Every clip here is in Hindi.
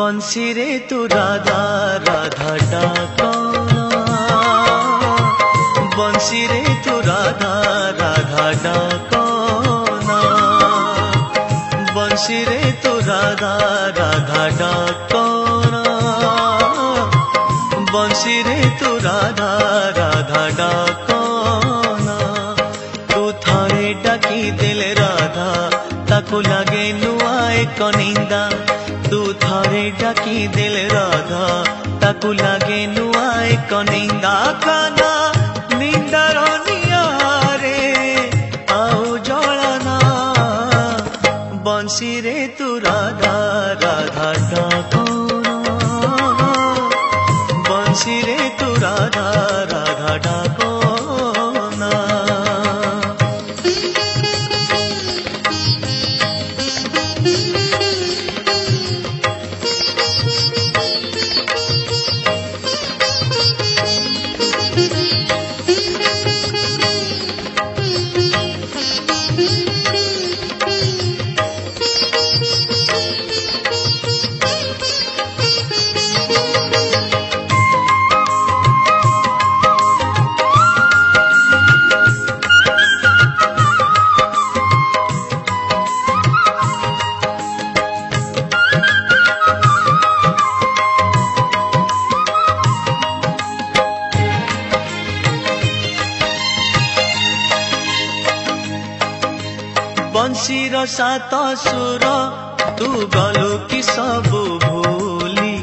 बंसी रे तू राधा राधा डाकना, बंसी रे तू राधा राधा डाकना, बंसी रे तू राधा राधा डाकना, बंसी रे तू राधा राधा डाकना। तू थारे डाकी देले राधा ताकू लागे नुआ एक निंदा, तू थारे डाकी देले राधा ताकू लागे नुआ एक निंदा। काना निंदार नियारे आउ जळना, बंसी रे तू राधा राधा डाकना, बंसी रे तू राधा राधा डाकना। बंसीर सात सुर तू गलु कि सबु भूली,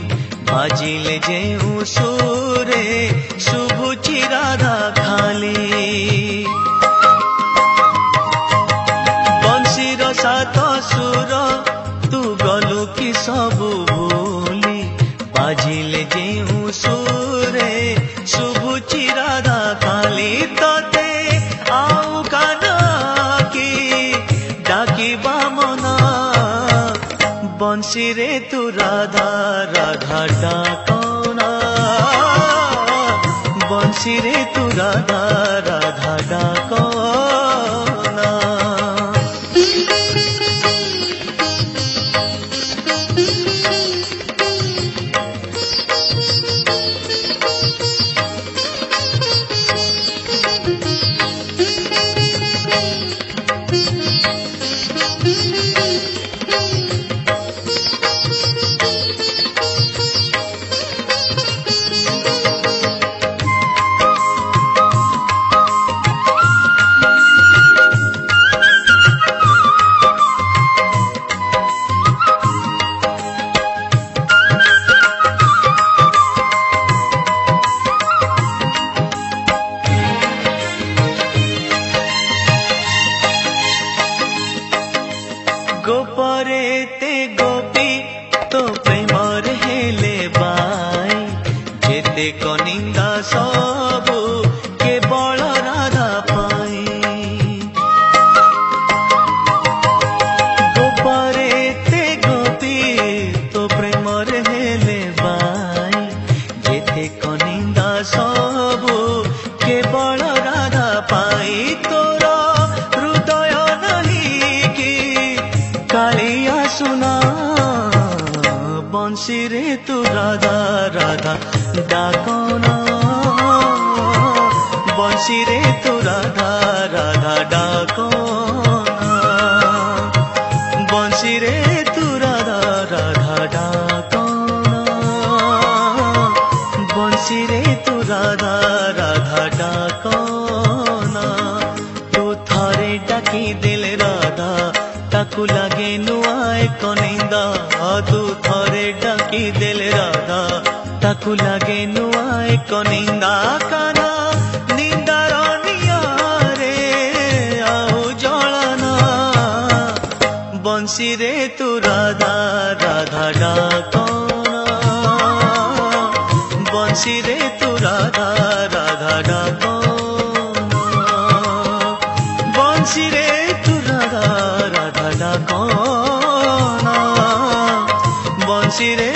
बाजिले जेउ सुरे शुभुची राधा खाली। बंसीर सात सुर तू गलु कि सबु भूली, बाजिले जेउ सुरे शुभुची राधा खाली। तते आउ काना डाकी बामना, बंसी रे तू राधा राधा डाकना, बंसी रे तू राधा राधा डाकना। गोपरे ते गोपी तो प्रेमर हेले बाई, जेते कनिंदा सबु केवल राधा पाई। गोपरे ते गोपी तो प्रेमर हेले बाई, जेते कनिंदा सबु केवल राधा पाई। तोर हृदय नहीं कि कालिया सुना, बंसी रे तू राधा राधा डाकना, बंसी रे तू राधा राधा डाकना, बंसी रे तू राधा राधा डाकना, बंसी रे तू राधा राधा डाकना। तू थारे डाकी देले राधा ताकू लागे नुआ एक निंदा, तू थरे डाकी देले राधा ताकू लागे नुआ एक निंदा। काना निंदार नियारे आउ जळना, बंसी रे तू राधा राधा डाकना, बंसी रे तू राधा राधा डाकना, बंसी रे तू राधा राधा डाकना, बंसी रे